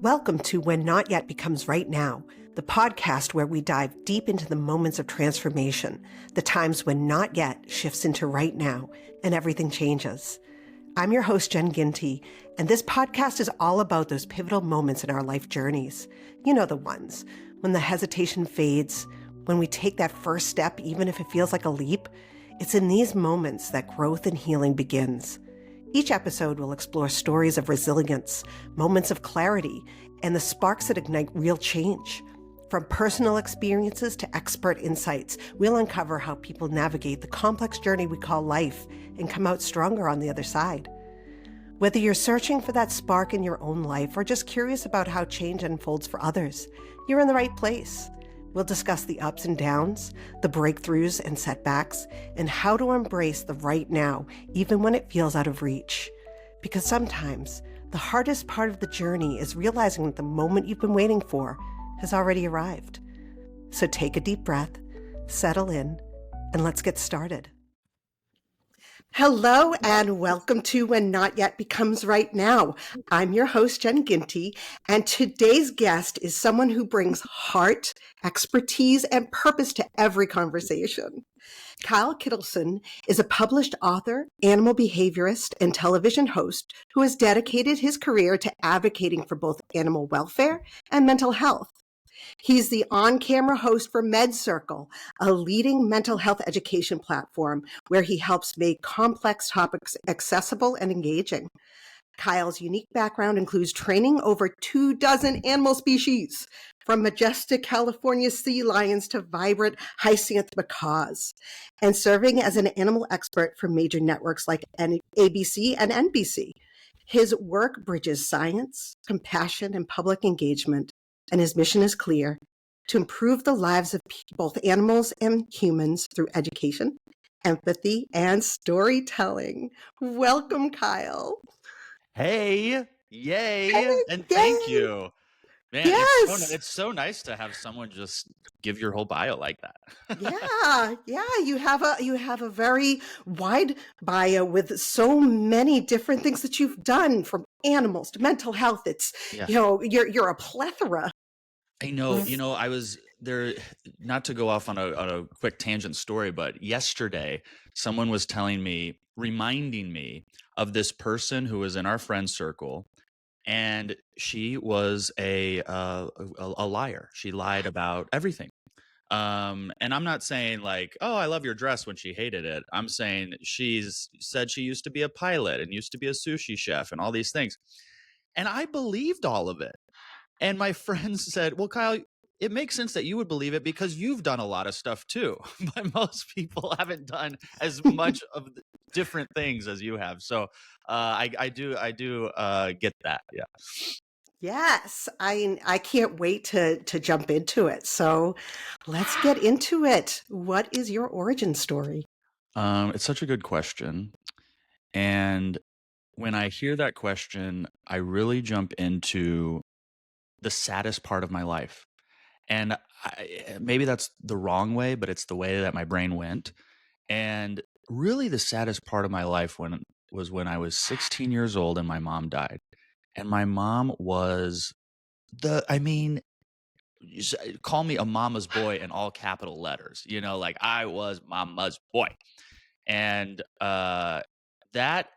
Welcome to When Not Yet Becomes Right Now, the podcast where we dive deep into the moments of transformation, the times when not yet shifts into right now and everything changes. I'm your host, Ginty, and this podcast is all about those pivotal moments in our life journeys. You know the ones, when the hesitation fades, when we take that first step, even if it feels like a leap. It's in these moments that growth and healing begins. Each episode will explore stories of resilience, moments of clarity, and the sparks that ignite real change. From personal experiences to expert insights, we'll uncover how people navigate the complex journey we call life and come out stronger on the other side. Whether you're searching for that spark in your own life or just curious about how change unfolds for others, you're in the right place. We'll discuss the ups and downs, the breakthroughs and setbacks, and how to embrace the right now, even when it feels out of reach. Because sometimes the hardest part of the journey is realizing that the moment you've been waiting for has already arrived. So take a deep breath, settle in, and let's get started. Hello and welcome to When Not Yet Becomes Right Now. I'm your host, Jen Ginty, and today's guest is someone who brings heart, expertise, and purpose to every conversation. Kyle Kittleson is a published author, animal behaviorist, and television host who has dedicated his career to advocating for both animal welfare and mental health. He's the on-camera host for Med Circle, a leading mental health education platform where he helps make complex topics accessible and engaging. Kyle's unique background includes training over 24 animal species, from majestic California sea lions to vibrant hyacinth macaws, and serving as an animal expert for major networks like ABC and NBC. His work bridges science, compassion, and public engagement, and his mission is clear: to improve the lives of both animals and humans through education, empathy, and storytelling. Welcome, Kyle. Hey, yay, Hey, and yay. thank you. Man, Yes. it's so nice to have someone just give your whole bio like that. Yeah. You have a very wide bio with so many different things that you've done, from animals to mental health. It's Yeah. you're a plethora. I know, I was there, not to go off on a quick tangent story, but yesterday someone was reminding me of this person who was in our friend circle, and she was a liar. She lied about everything. And I'm not saying like, oh, I love your dress, when she hated it. I'm saying she's said she used to be a pilot and used to be a sushi chef and all these things. And I believed all of it. And my friends said, well, Kyle, it makes sense that you would believe it because you've done a lot of stuff too. But most people haven't done as much of the different things as you have. So I do get that. Yeah. Yes, I can't wait to jump into it. So let's get into it. What is your origin story? It's such a good question. And when I hear that question, I really jump into the saddest part of my life. And maybe that's the wrong way, but it's the way that my brain went. And really the saddest part of my life was when I was 16 years old and my mom died. And my mom was call me a mama's boy in all capital letters, like I was mama's boy. And that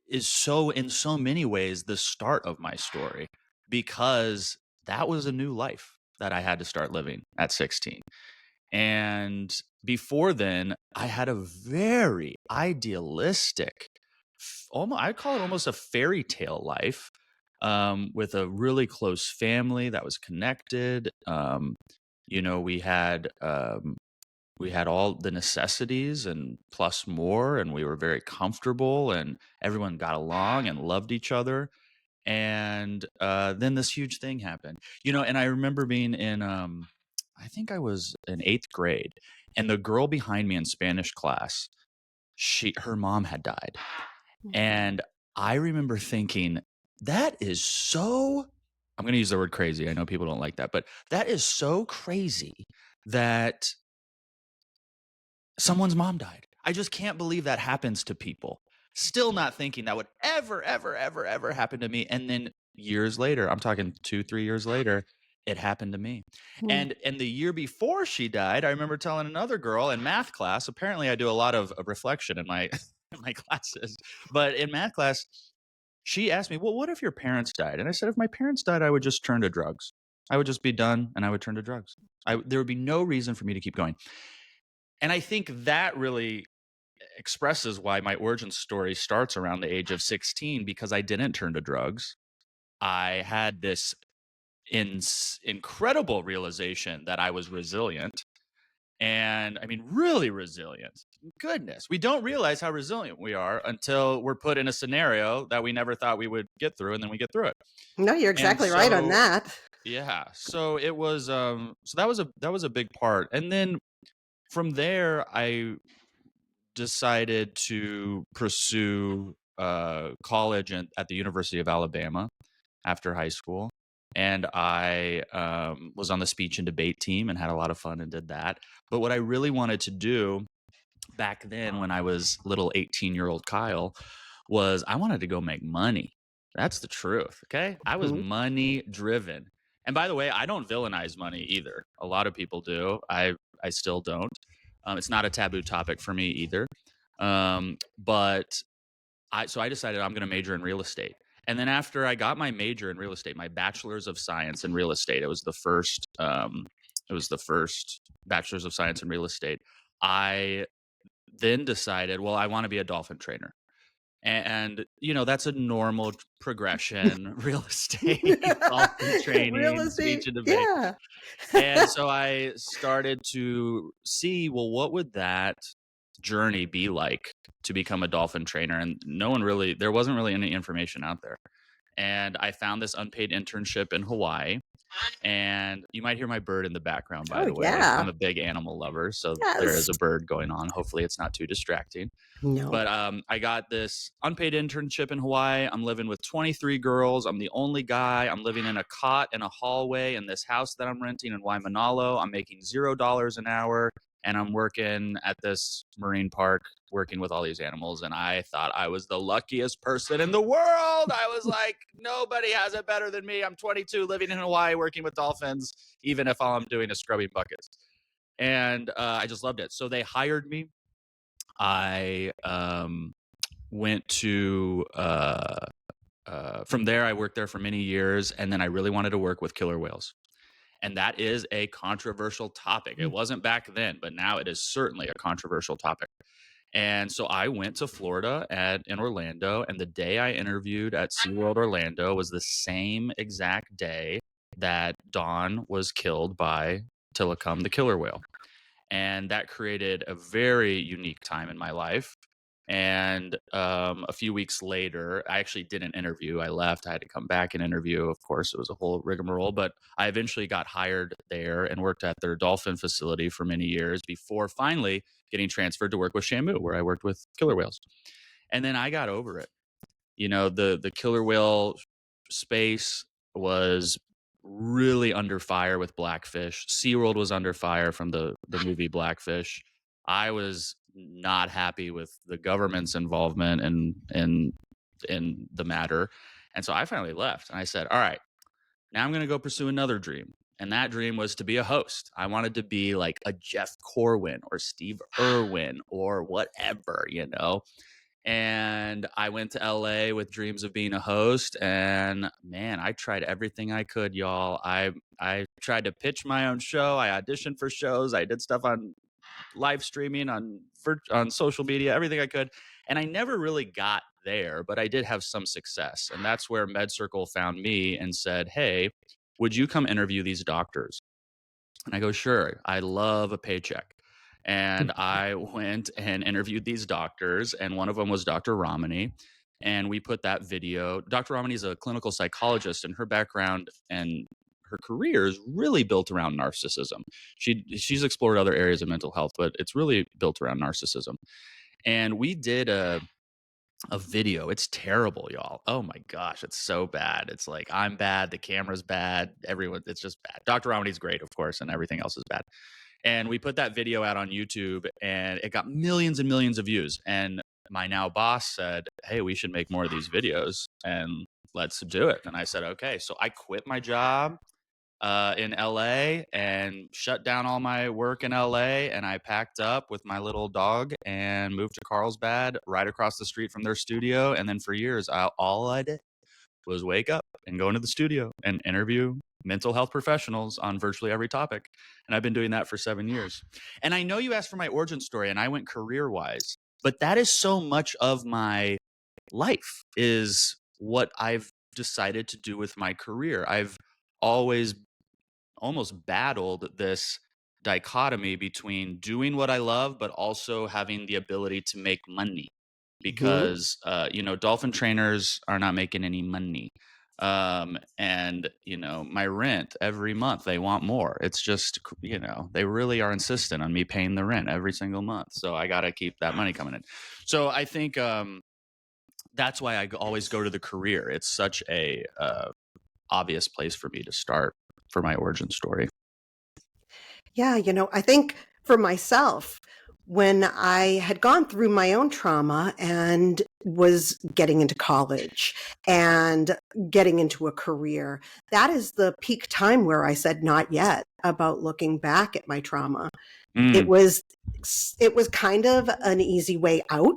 is in so many ways the start of my story, because that was a new life that I had to start living at 16. And before then, I had a very idealistic, I call it almost a fairy tale life, with a really close family that was connected. We had all the necessities and plus more, and we were very comfortable, and everyone got along and loved each other. And then this huge thing happened, and I remember being in, I think I was in 8th grade, and the girl behind me in Spanish class, her mom had died. And I remember thinking, that is so, I'm going to use the word crazy. I know people don't like that, but that is so crazy that someone's mom died. I just can't believe that happens to people. Still not thinking that would ever, ever, ever, ever happen to me. And then years later, I'm talking 2-3 years later, it happened to me. Mm. And the year before she died, I remember telling another girl in math class. Apparently, I do a lot of reflection in my in my classes, but in math class, she asked me, "Well, what if your parents died?" And I said, "If my parents died, I would just turn to drugs. I would just be done, and I would turn to drugs. There would be no reason for me to keep going." And I think that really expresses why my origin story starts around the age of 16, because I didn't turn to drugs. I had this incredible realization that I was resilient. And I mean, really resilient. Goodness, we don't realize how resilient we are until we're put in a scenario that we never thought we would get through, and then we get through it. No, you're And exactly right on so, that. yeah, so it was, so that was a big part. And then from there, I decided to pursue college at the University of Alabama after high school. And I was on the speech and debate team and had a lot of fun and did that. But what I really wanted to do back then, when I was little 18-year-old Kyle, was I wanted to go make money. That's the truth. Okay. I was Mhm. money driven. And by the way, I don't villainize money either. A lot of people do. I still don't. It's not a taboo topic for me either. But I decided I'm going to major in real estate. And then after I got my major in real estate, my bachelor's of science in real estate, it was the first bachelor's of science in real estate. I then decided, well, I want to be a dolphin trainer. And you know, that's a normal progression, real estate, dolphin Real training, estate, speech and debate. yeah. And so I started to see, well, what would that journey be like to become a dolphin trainer? And there wasn't really any information out there. And I found this unpaid internship in Hawaii. And you might hear my bird in the background, by Oh, the way. yeah. I'm a big animal lover, so there Yes. is a bird going on. Hopefully, it's not too distracting. No. But I got this unpaid internship in Hawaii. I'm living with 23 girls. I'm the only guy. I'm living in a cot in a hallway in this house that I'm renting in Waimanalo. I'm making $0 an hour, and I'm working at this marine park, working with all these animals. And I thought I was the luckiest person in the world. I was like, nobody has it better than me. I'm 22, living in Hawaii, working with dolphins, even if all I'm doing is scrubbing buckets. And I just loved it. So they hired me. I went to from there. I worked there for many years, and then I really wanted to work with killer whales. And that is a controversial topic. It wasn't back then, but now it is certainly a controversial topic. And so I went to Florida in Orlando, and the day I interviewed at SeaWorld Orlando was the same exact day that Dawn was killed by Tilikum, the killer whale. And that created a very unique time in my life. And a few weeks later, I actually did an interview. I left. I had to come back and interview. Of course, it was a whole rigmarole, but I eventually got hired there and worked at their dolphin facility for many years before finally getting transferred to work with Shamu, where I worked with killer whales. And then I got over it. You know, the killer whale space was really under fire with Blackfish. SeaWorld was under fire from the movie Blackfish. I was not happy with the government's involvement in the matter. And so I finally left, and I said, all right, now I'm going to go pursue another dream. And that dream was to be a host. I wanted to be like a Jeff Corwin or Steve Irwin or whatever, you know. And I went to LA with dreams of being a host, and man, I tried everything I could, y'all. I tried to pitch my own show. I auditioned for shows. I did stuff on live streaming on social media, everything I could. And I never really got there, but I did have some success. And that's where MedCircle found me and said, "Hey, would you come interview these doctors?" And I go, "Sure, I love a paycheck." And I went and interviewed these doctors, and one of them was Dr. Ramani. And we put that video. Dr. Ramani is a clinical psychologist, and her background and her career is really built around narcissism. She's explored other areas of mental health, but it's really built around narcissism. And we did a video. It's terrible, y'all. Oh my gosh, it's so bad. It's like, I'm bad, the camera's bad, everyone, it's just bad. Dr. Ramani's great, of course, and everything else is bad. And we put that video out on YouTube, and it got millions and millions of views. And my now boss said, "Hey, we should make more of these videos and let's do it. And I said, okay. So I quit my job in LA and shut down all my work in LA. And I packed up with my little dog and moved to Carlsbad, right across the street from their studio. And then for years, all I did was wake up and go into the studio and interview mental health professionals on virtually every topic. And I've been doing that for 7 years. And I know you asked for my origin story, and I went career wise, but that is so much of my life, is what I've decided to do with my career. I've always almost battled this dichotomy between doing what I love, but also having the ability to make money, Mhm. because, dolphin trainers are not making any money. And, my rent every month, they want more. It's just, they really are insistent on me paying the rent every single month. So I got to keep that money coming in. So I think, that's why I always go to the career. It's such a obvious place for me to start for my origin story. Yeah, I think for myself, when I had gone through my own trauma and was getting into college and getting into a career, that is the peak time where I said not yet about looking back at my trauma. It Mm. was it was kind of an easy way out,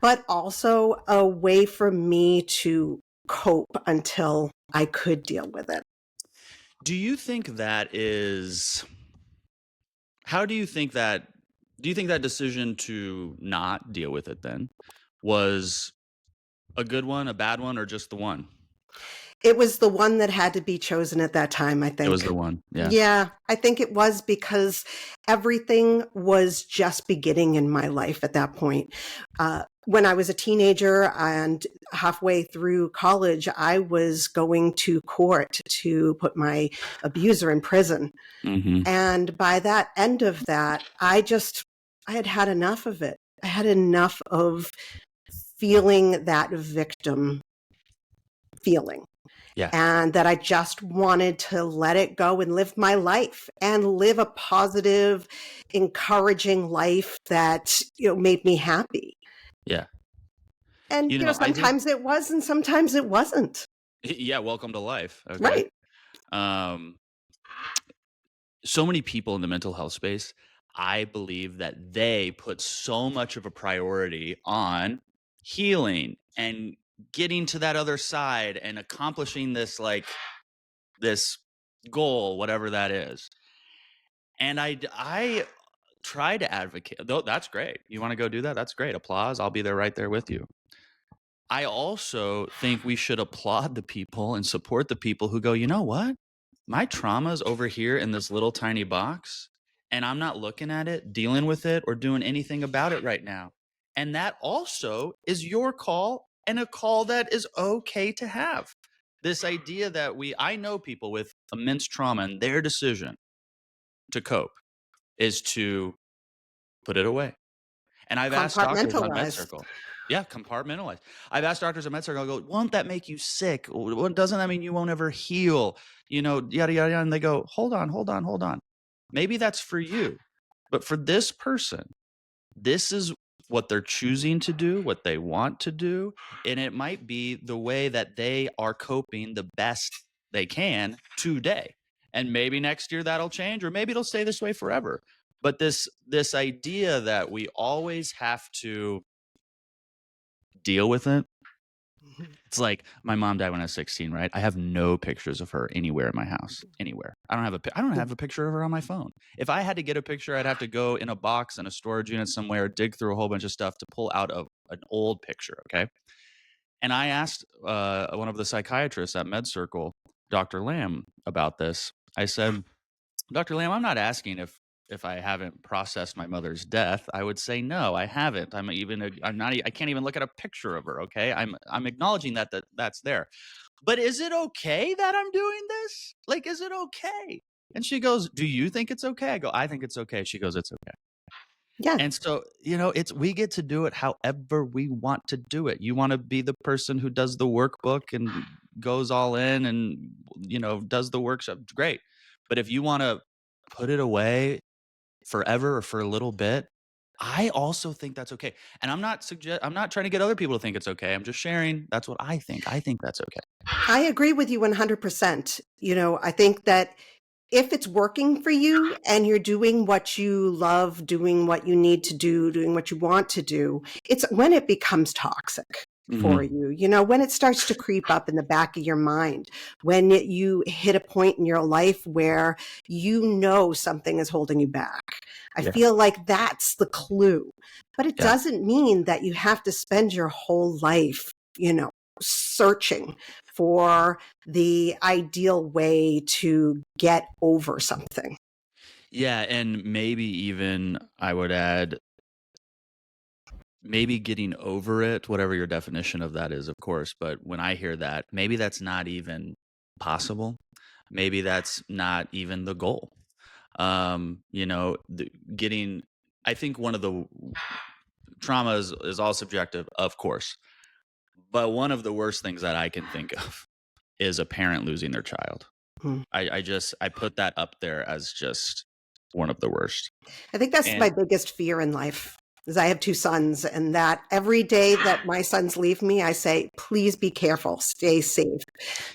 but also a way for me to cope until I could deal with it. Do you think that is how do you think that decision to not deal with it then was a good one, a bad one, or just the one? It was the one that had to be chosen at that time, I It was think. the one. Yeah. Yeah, I think it was because everything was just beginning in my life at that point. When I was a teenager and halfway through college, I was going to court to put my abuser in prison. Mm-hmm. And by that end of that, I had had enough of it. I had enough of feeling that victim feeling. Yeah. And that I just wanted to let it go and live my life and live a positive, encouraging life that, made me happy. Yeah. And, I think, sometimes it was and sometimes it wasn't. yeah, welcome to life. Okay. Right. Um, so many people in the mental health space, I believe that they put so much of a priority on healing and getting to that other side and accomplishing this goal, whatever that is. And I try to advocate, though. That's great. You want to go do that? That's great. Applause. I'll be there right there with you. I also think we should applaud the people and support the people who go, you know what? My trauma's over here in this little tiny box, and I'm not looking at it, dealing with it, or doing anything about it right now. And that also is your call, and a call that is okay to have. This idea that I know people with immense trauma, and their decision to cope is to put it away. And I've asked doctors on Compartmentalize. MedCircle, yeah, compartmentalize. I've asked doctors at MedCircle, I go, won't that make you sick? Doesn't that mean you won't ever heal? Yada, yada, yada. And they go, hold on, hold on, hold on. Maybe that's for you. But for this person, this is what they're choosing to do, what they want to do. And it might be the way that they are coping the best they can today. And maybe next year that'll change, or maybe it'll stay this way forever. But this idea that we always have to deal with it. Mhm. It's like my mom died when I was 16, right? I have no pictures of her anywhere in my house, anywhere. I don't have a picture of her on my phone. If I had to get a picture, I'd have to go in a box in a storage unit somewhere, dig through a whole bunch of stuff to pull out an old picture. Okay. And I asked one of the psychiatrists at MedCircle, Dr. Lamb, about this. I said, Dr. Lamb, I'm not asking if I haven't processed my mother's death. I would say no, I haven't. I can't even look at a picture of her. Okay, I'm acknowledging that's there. But is it okay that I'm doing this? Like, is it okay? And she goes, do you think it's okay? I go, I think it's okay. She goes, it's okay. Yeah. And so, we get to do it however we want to do it. You want to be the person who does the workbook and goes all in and, does the workshop. Great. But if you want to put it away forever or for a little bit, I also think that's okay. And I'm not trying to get other people to think it's okay. I'm just sharing. That's what I think. I think that's okay. I agree with you 100%. I think that if it's working for you and you're doing what you love, doing what you need to do, doing what you want to do, it's when it becomes toxic for Mm-hmm. you, when it starts to creep up in the back of your mind, when you hit a point in your life where something is holding you back. I Yeah. feel like that's the clue. But it Yeah. doesn't mean that you have to spend your whole life, searching for the ideal way to get over something. Yeah. And maybe even I would add, maybe getting over it, whatever your definition of that is, of course. But when I hear that, maybe that's not even possible. Maybe that's not even the goal. Getting, I think one of the trauma is all subjective, of course. But one of the worst things that I can think of is a parent losing their child. Hmm. I put that up there as just one of the worst. I think that's And my biggest fear in life. Is I have two sons, and that every day that my sons leave me, I say, please be careful, stay safe.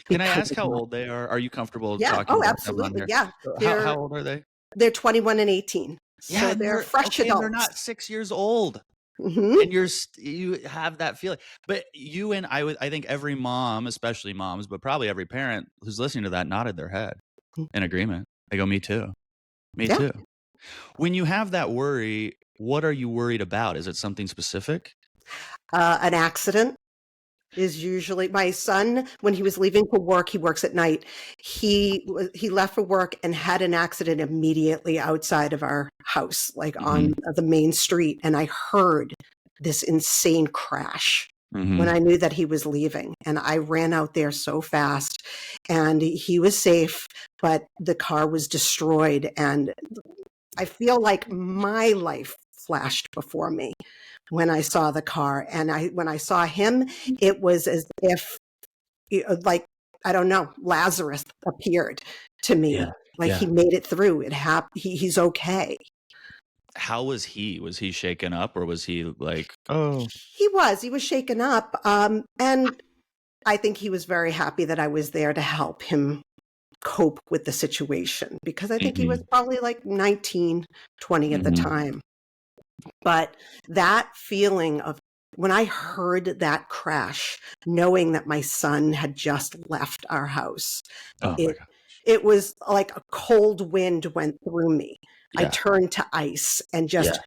can I Because ask how old they are? Are you comfortable yeah, talking oh, about them on absolutely. here? Yeah. How They're old are they? they're 21 and 18. Yeah, So and they're they're fresh okay, and they're adults. not 6 years old. Hmm. And you have that feeling. But you and I think every mom, especially moms, but probably every parent who's listening to that nodded their head in agreement. They go, me too. Me Yeah. too. When you have that worry, what are you worried about? Is it something specific? An accident is usually my son. When he was leaving for work, he works at night. He left for work and had an accident immediately outside of our house, like Mm-hmm. on the main street. And I heard this insane crash when Mm-hmm. I knew that he was leaving. And I ran out there so fast, and he was safe, but the car was destroyed. And I feel like my life flashed before me when I saw the car. And when I saw him, it was as if, like, I don't know, Lazarus appeared to me. Yeah. Like he Yeah. made it through. He's okay. How was he? Was he shaken up, or was he like, oh, He was shaken up. And I think he was very happy that I was there to help him cope with the situation, because I think he mm-hmm. was probably like 19, 20 at the Mm-hmm. time. But that feeling of when I heard that crash, knowing that my son had just left our house, Oh my it God. it was like a cold wind went through me. I Yeah. turned to ice and Yeah. just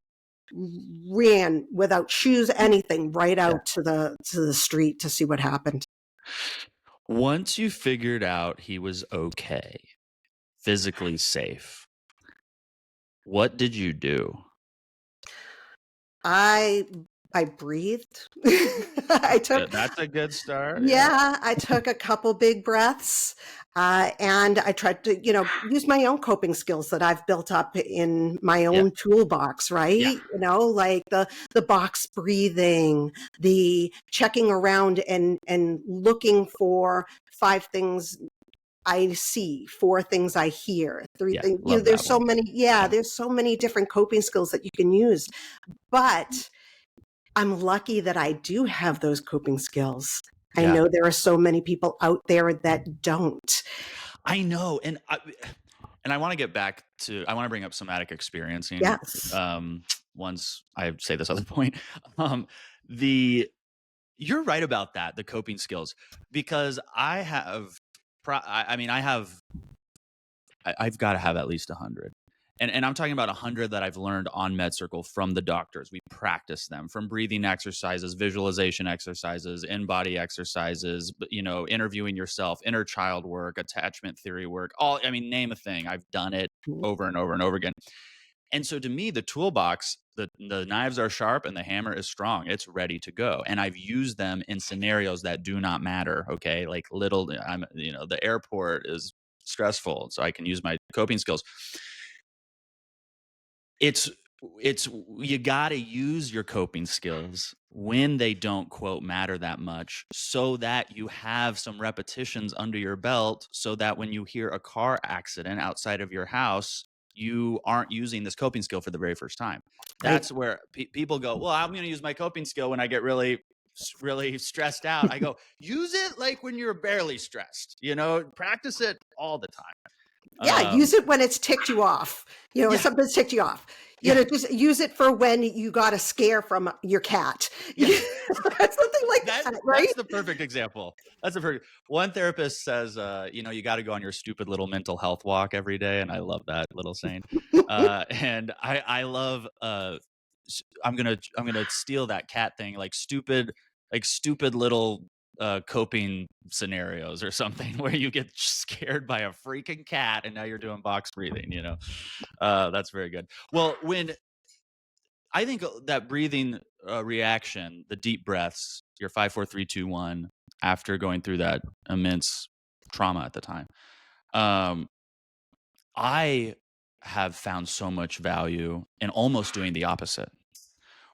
ran without shoes, anything, right Yeah. out to the street to see what happened. Once you figured out he was okay, physically safe, what did you do? I I breathed. I took That's a good start. Yeah. Yeah, I took a couple big breaths, and I tried to, use my own coping skills that I've built up in my Yeah. own toolbox, right? Yeah. Like the box breathing, the checking around and looking for 5 things I see, 4 things I hear, 3 Yeah. things. Love There's that so one. many. Yeah, there's so many different coping skills that you can use, but I'm lucky that I do have those coping skills. I Yeah. know there are so many people out there that don't. I know. And I want to get back to, I want to bring up somatic experiencing. Yes. Once I say this other point, um, the, you're right about that, the coping skills, because I have, I mean, I've got to have at least 100. And I'm talking about 100 that I've learned on MedCircle from the doctors. We practice them, from breathing exercises, visualization exercises, in-body exercises, interviewing yourself, inner child work, attachment theory work, name a thing. I've done it over and over and over again. And so to me, the toolbox, the knives are sharp and the hammer is strong. It's ready to go. And I've used them in scenarios that do not matter. Okay. Like the airport is stressful, so I can use my coping skills. It's you got to use your coping skills when they don't quote matter that much, so that you have some repetitions under your belt, so that when you hear a car accident outside of your house, you aren't using this coping skill for the very first time. That's where people go, well, I'm going to use my coping skill when I get really stressed out. I go, use it like when you're barely stressed, practice it all the time. Yeah, use it when it's ticked you off, when something's ticked you off. Just use it for when you got a scare from your cat. Something like that, right? That's the perfect example. One therapist says, you got to go on your stupid little mental health walk every day. And I love that little saying. And I love, I'm going to steal that cat thing, like stupid little coping scenarios or something where you get scared by a freaking cat and now you're doing box breathing, that's very good. Well, when I think that breathing reaction, the deep breaths, your 5, 4, 3, 2, 1, after going through that immense trauma at the time, I have found so much value in almost doing the opposite,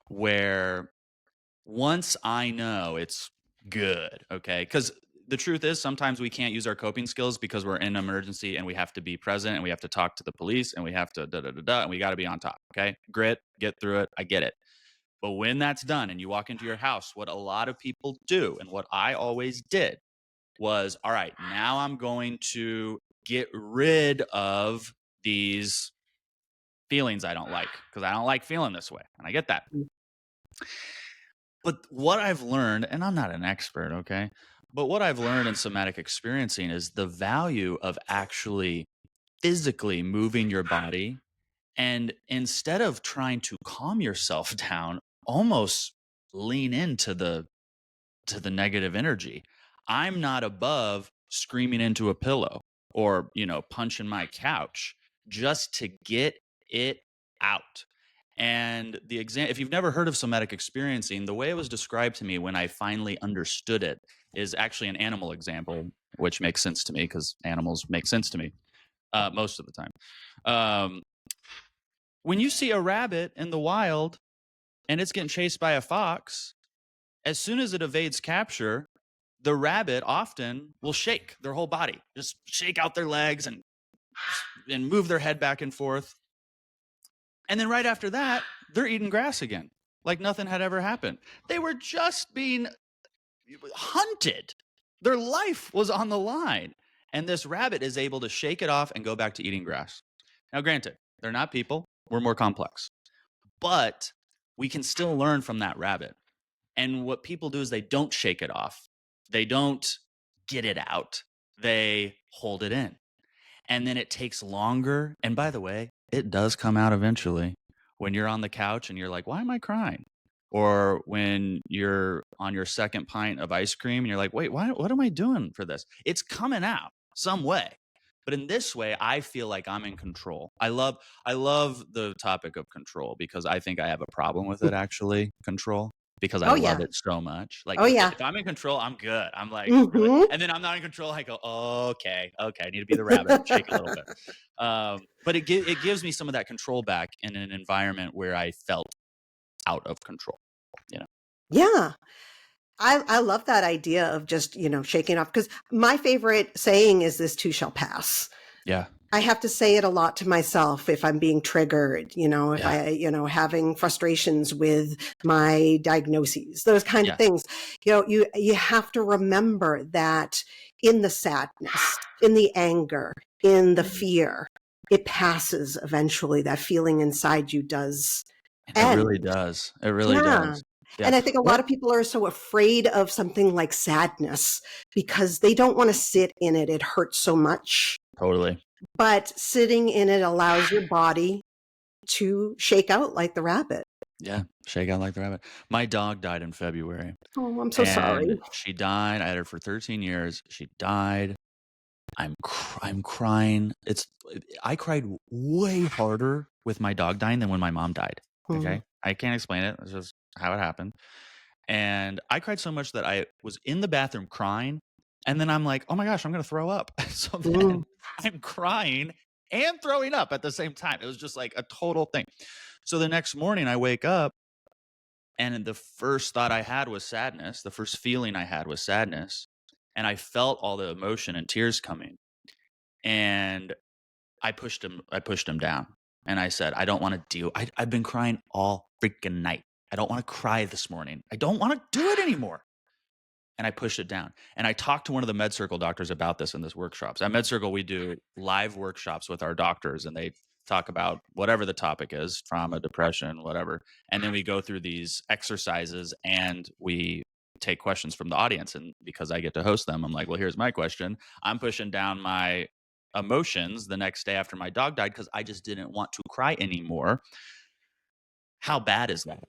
where once I know it's good, okay, because the truth is sometimes we can't use our coping skills because we're in an emergency and we have to be present and we have to talk to the police and we have to and we got to be on top, okay? Grit, get through it, I get it. But when that's done and you walk into your house, what a lot of people do and what I always did was, all right, now I'm going to get rid of these feelings I don't like because I don't like feeling this way. And I get that. But what I've learned, and I'm not an expert, okay, but what I've learned in somatic experiencing is the value of actually physically moving your body. And instead of trying to calm yourself down, almost lean into the negative energy. I'm not above screaming into a pillow or, punching my couch just to get it out. And if you've never heard of somatic experiencing, the way it was described to me when I finally understood it is actually an animal example, which makes sense to me because animals make sense to me most of the time. When you see a rabbit in the wild and it's getting chased by a fox, as soon as it evades capture, the rabbit often will shake their whole body, just shake out their legs and move their head back and forth. And then right after that, they're eating grass again, like nothing had ever happened. They were just being hunted. Their life was on the line. And this rabbit is able to shake it off and go back to eating grass. Now, granted, they're not people. We're more complex. But we can still learn from that rabbit. And what people do is they don't shake it off. They don't get it out. They hold it in. And then it takes longer. And by the way, it does come out eventually. When you're on the couch and you're like, why am I crying? Or when you're on your second pint of ice cream and you're like, wait, what am I doing for this? It's coming out some way. But in this way, I feel like I'm in control. I love the topic of control because I think I have a problem with it, actually, control. Because I love it so much. Like, if I'm in control, I'm good. I'm like, really? And then I'm not in control. I go, okay, I need to be the rabbit, shake a little bit. But it gives me some of that control back in an environment where I felt out of control. Yeah. I love that idea of just, shaking off, because my favorite saying is this too shall pass. Yeah. I have to say it a lot to myself if I'm being triggered, if I, having frustrations with my diagnoses, those kind of things. You have to remember that in the sadness, in the anger, in the fear, it passes eventually. That feeling inside you does. It really does. It really does. Yeah. And I think a lot of people are so afraid of something like sadness because they don't want to sit in it. It hurts so much. Totally. But sitting in it allows your body to shake out like the rabbit. Yeah, shake out like the rabbit. My dog died in February. Oh, I'm so sorry. She died. I had her for 13 years. She died. I'm crying. I cried way harder with my dog dying than when my mom died. Okay. I can't explain it. It's just how it happened. And I cried so much that I was in the bathroom crying. And then I'm like, oh my gosh, I'm going to throw up. So then I'm crying and throwing up at the same time. It was just like a total thing. So the next morning I wake up and the first thought I had was sadness. The first feeling I had was sadness. And I felt all the emotion and tears coming. And I pushed him down, and I said, I don't want to deal. I've been crying all freaking night. I don't want to cry this morning. I don't want to do it anymore. And I pushed it down. And I talked to one of the Med Circle doctors about this in this workshops. At Med Circle, we do live workshops with our doctors, and they talk about whatever the topic is, trauma, depression, whatever. And then we go through these exercises and we take questions from the audience. And because I get to host them, I'm like, well, here's my question. I'm pushing down my emotions the next day after my dog died because I just didn't want to cry anymore. How bad is that?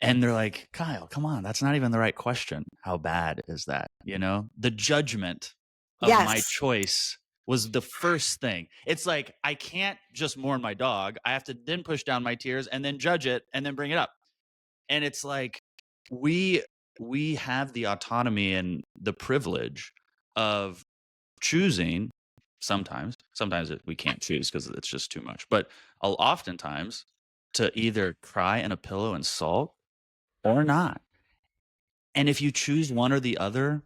And they're like, Kyle, come on, that's not even the right question. How bad is that? You know, the judgment of my Yes. choice was the first thing. It's like, I can't just mourn my dog. I have to then push down my tears and then judge it and then bring it up. And it's like, we have the autonomy and the privilege of choosing sometimes we can't choose because it's just too much, but oftentimes to either cry in a pillow and sulk or not. And if you choose one or the other,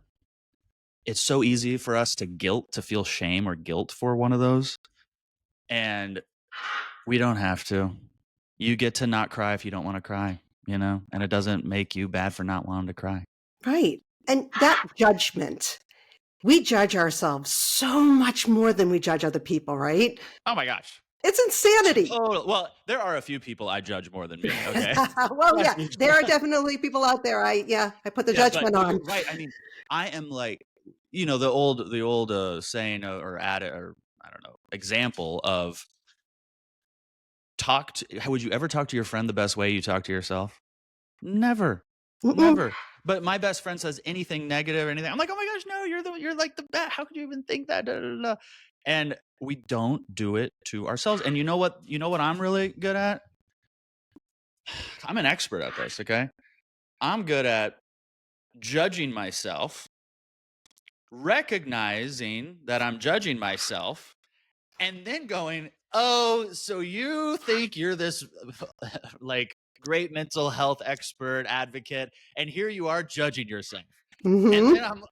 it's so easy for us to feel shame or guilt for one of those. And we don't have to. You get to not cry if you don't want to cry, you know, and it doesn't make you bad for not wanting to cry. Right. And that judgment, we judge ourselves so much more than we judge other people, right? Oh my gosh. It's insanity. Oh, well, there are a few people I judge more than me. Okay. Well, yeah, there are definitely people out there. I put the judgment on. You're right. I mean, I am like, you know, the old saying or I don't know, example of would you ever talk to your friend the best way you talk to yourself? Never. Mm-mm. Never. But my best friend says anything negative or anything, I'm like, oh my gosh, no, you're like the best. How could you even think that? Da, da, da. And we don't do it to ourselves. And you know what I'm really good at? I'm an expert at this, okay? I'm good at judging myself, recognizing that I'm judging myself, and then going, oh, so you think you're this like great mental health expert advocate, and here you are judging yourself. Mm-hmm. And then I'm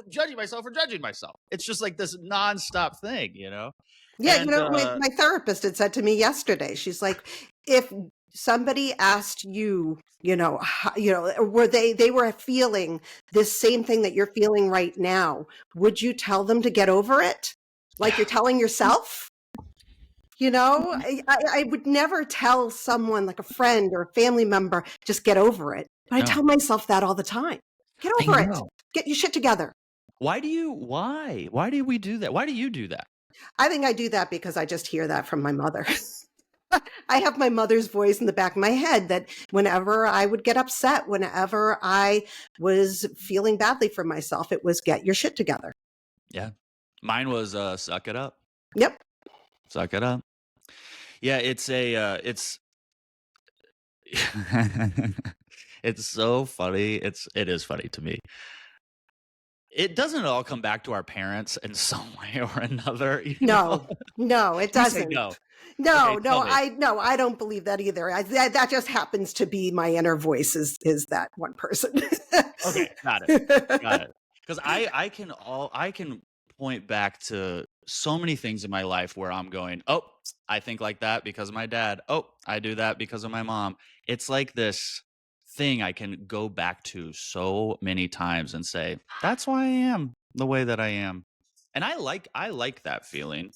judging myself for judging myself. It's just like this nonstop thing, you know? Yeah, And, you know, my therapist had said to me yesterday, she's like, if somebody asked you, were they were feeling this same thing that you're feeling right now, would you tell them to get over it? Like you're telling yourself? You know, I would never tell someone like a friend or a family member, just get over it. But I tell myself that all the time. Get over it. Get your shit together. Why do we do that? Why do you do that? I think I do that because I just hear that from my mother. I have my mother's voice in the back of my head that whenever I would get upset, whenever I was feeling badly for myself, it was get your shit together. Yeah. Mine was suck it up. Yep. Suck it up. Yeah, it's it's so funny. It is funny to me. It doesn't all come back to our parents in some way or another. No, it doesn't. No. No, Okay, I don't believe that either. That just happens to be my inner voice is that one person. Okay, got it. Because I can point back to so many things in my life where I'm going, oh, I think like that because of my dad. Oh, I do that because of my mom. It's like this thing I can go back to so many times and say, that's why I am the way that I am. And I like that feeling.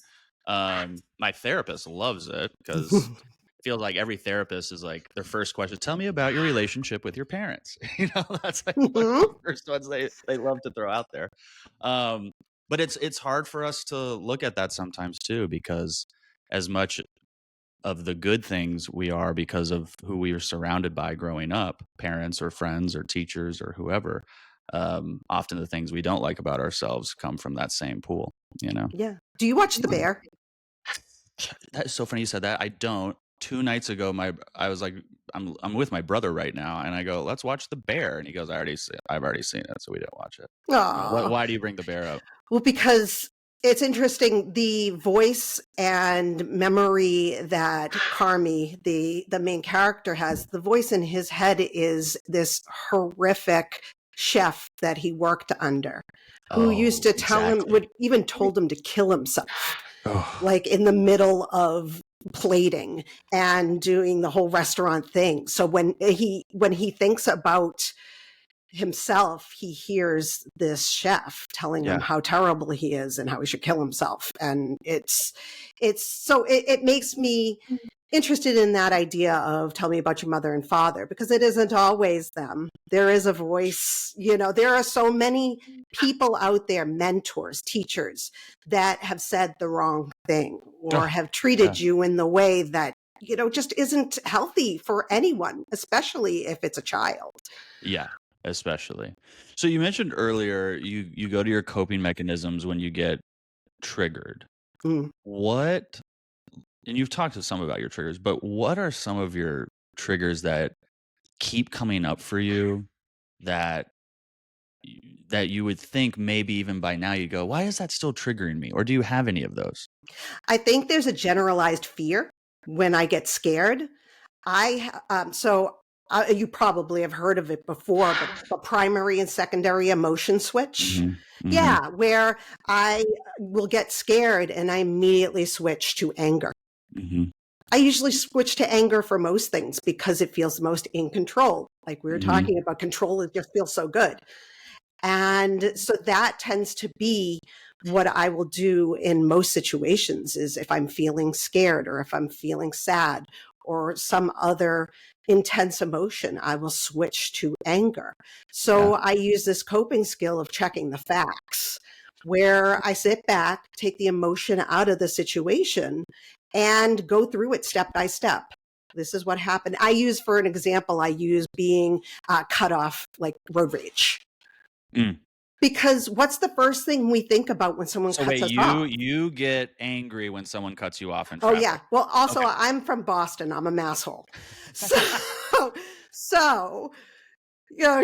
My therapist loves it because it feels like every therapist is like their first question, tell me about your relationship with your parents. You know, that's like one of the first ones they love to throw out there. But it's hard for us to look at that sometimes too, because as much of the good things we are because of who we are surrounded by growing up, parents or friends or teachers or whoever, often the things we don't like about ourselves come from that same pool, you know? Yeah. Do you watch The Bear? That's so funny you said that. I don't. 2 nights ago, I was like, I'm with my brother right now, and I go, let's watch The Bear, and he goes, I've already seen it, so we didn't watch it. Why do you bring The Bear up? Well, because it's interesting, the voice and memory that Carmi, the main character, has. The voice in his head is this horrific chef that he worked under, who used to tell him, would even told him to kill himself. Oh, like in the middle of plating and doing the whole restaurant thing. So when he thinks about himself, he hears this chef telling him yeah. how terrible he is and how he should kill himself. And it makes me interested in that idea of tell me about your mother and father, because it isn't always them. There is a voice, there are so many people out there, mentors, teachers, that have said the wrong thing or Oh, have yeah. treated you in the way that, just isn't healthy for anyone, especially if it's a child. Yeah, especially. So you mentioned earlier you go to your coping mechanisms when you get triggered. Mm. What, and you've talked to some about your triggers, but what are some of your triggers that keep coming up for you that that you would think maybe even by now you go, why is that still triggering me? Or do you have any of those? I think there's a generalized fear when I get scared. You probably have heard of it before, but the primary and secondary emotion switch. Yeah, where I will get scared and I immediately switch to anger. I usually switch to anger for most things because it feels most in control. Like we were talking about, control, it just feels so good. And so that tends to be what I will do in most situations, is if I'm feeling scared or if I'm feeling sad or some other intense emotion, I will switch to anger. So I use this coping skill of checking the facts, where I sit back, take the emotion out of the situation and go through it step by step. This is what happened. For an example, I use being cut off, like road rage. Because what's the first thing we think about when someone cuts us off? You get angry when someone cuts you off in Oh traffic. yeah. Well, also Okay. I'm from Boston. I'm a masshole. So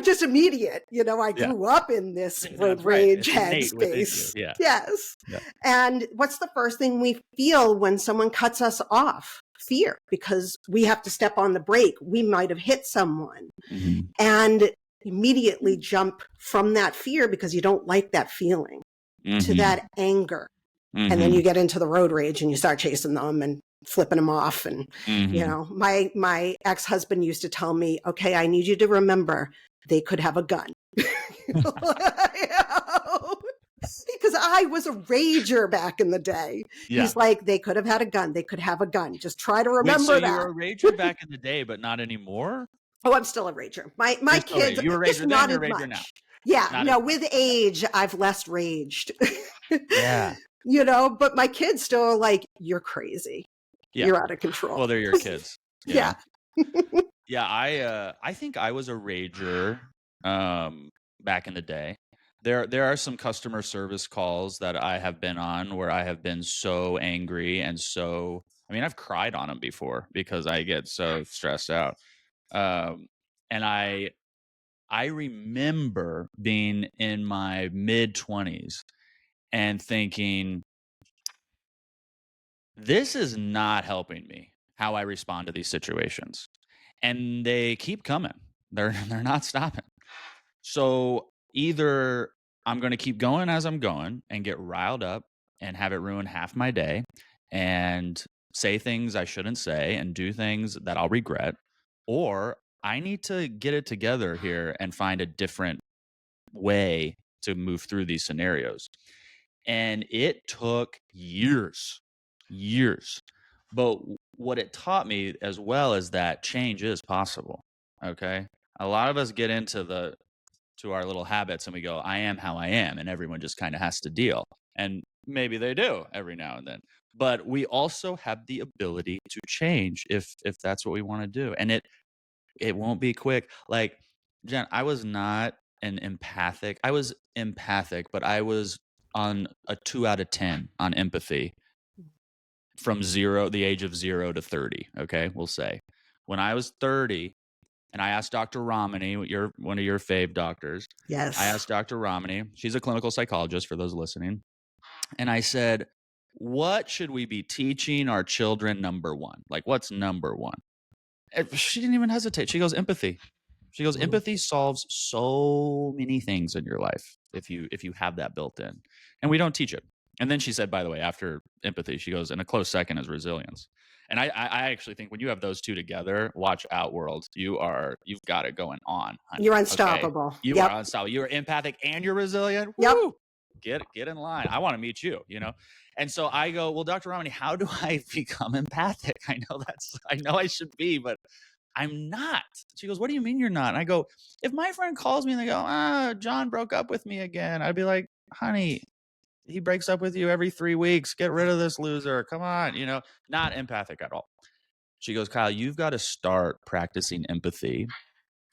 just immediate. I grew up in this road rage headspace. Yeah. Yes. Yeah. And what's the first thing we feel when someone cuts us off? Fear, because we have to step on the brake. We might have hit someone. And immediately jump from that fear, because you don't like that feeling, to that anger. And then you get into the road rage and you start chasing them and flipping them off. And, my ex-husband used to tell me, okay, I need you to remember they could have a gun. Because I was a rager back in the day. Yeah. He's like, they could have had a gun. They could have a gun. Just try to remember that. You were a rager back in the day, but not anymore? Oh, I'm still a rager. My kids, you were a rager then, not you're as a rager much. now. Yeah, no, with age, I've less raged. Yeah. But my kids still are like, you're crazy. Yeah. You're out of control. Well, they're your kids. Yeah. Yeah, I think I was a rager back in the day. There are some customer service calls that I have been on where I have been so angry and so, I've cried on them before because I get so stressed out. And I remember being in my mid-20s and thinking, this is not helping me how I respond to these situations. And they keep coming. They're not stopping. So either I'm going to keep going as I'm going and get riled up and have it ruin half my day and say things I shouldn't say and do things that I'll regret, or I need to get it together here and find a different way to move through these scenarios. And it took years. But what it taught me as well is that change is possible. Okay. A lot of us get into our little habits and we go, I am how I am, and everyone just kind of has to deal. And maybe they do every now and then. But we also have the ability to change if that's what we want to do. And it won't be quick. Like, Jen, I was empathic, but I was on a 2 out of 10 on empathy from the age of 0 to 30. Okay, we'll say. When I was 30, and I asked Dr. Romani, one of your fave doctors. Yes. I asked Dr. Romani, she's a clinical psychologist for those listening. And I said, what should we be teaching our children number one? Like, what's number one? And she didn't even hesitate. She goes, empathy. She goes, empathy solves so many things in your life if you have that built in. And we don't teach it. And then she said, by the way, after empathy, she goes, and a close second is resilience. And I actually think when you have those two together, watch out, world. You've got it going on, honey. You're Okay. unstoppable. You Yep. are unstoppable. You are empathic and you're resilient. Yep. Woo! Get in line. I want to meet you, And so I go, well, Dr. Romney, how do I become empathic? I know I should be, but I'm not. She goes, what do you mean you're not? And I go, if my friend calls me and they go, John broke up with me again, I'd be like, honey, he breaks up with you every 3 weeks. Get rid of this loser. Come on, not empathic at all. She goes, Kyle, you've got to start practicing empathy.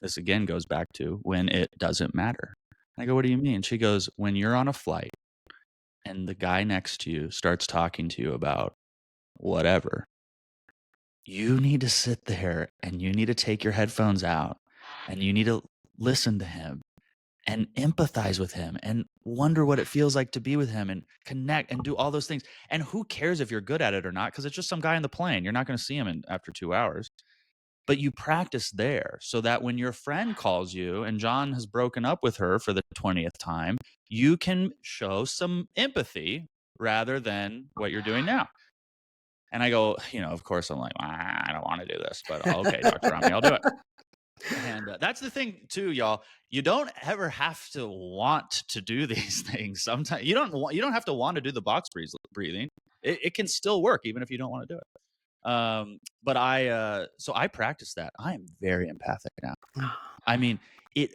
This again goes back to when it doesn't matter. I go, what do you mean? She goes, when you're on a flight and the guy next to you starts talking to you about whatever, you need to sit there and you need to take your headphones out and you need to listen to him and empathize with him and wonder what it feels like to be with him and connect and do all those things. And who cares if you're good at it or not? Because it's just some guy in the plane. You're not going to see him after 2 hours. But you practice there so that when your friend calls you and John has broken up with her for the 20th time, you can show some empathy rather than what you're doing now. And I go, of course, I'm like, I don't want to do this, but okay, Dr. Romney, I'll do it. And that's the thing too, y'all. You don't ever have to want to do these things. Sometimes you don't have to want to do the box breathing. It can still work even if you don't want to do it. But so I practice that. I am very empathic now. I mean,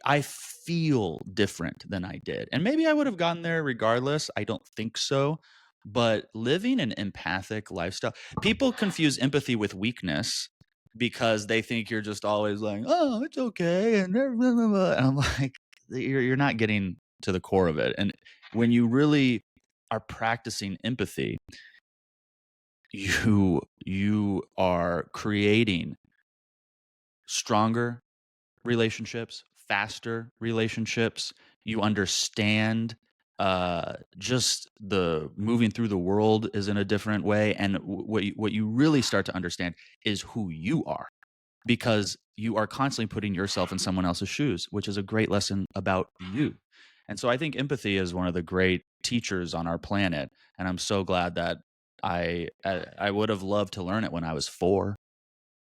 I feel different than I did. And maybe I would have gotten there regardless. I don't think so. But living an empathic lifestyle, people confuse empathy with weakness because they think you're just always like, oh, it's okay. And I'm like, you're not getting to the core of it. And when you really are practicing empathy, you are creating stronger relationships, faster relationships. You understand just the moving through the world is in a different way. And what you really start to understand is who you are, because you are constantly putting yourself in someone else's shoes, which is a great lesson about you. And so I think empathy is one of the great teachers on our planet. And I'm so glad that I would have loved to learn it when I was 4,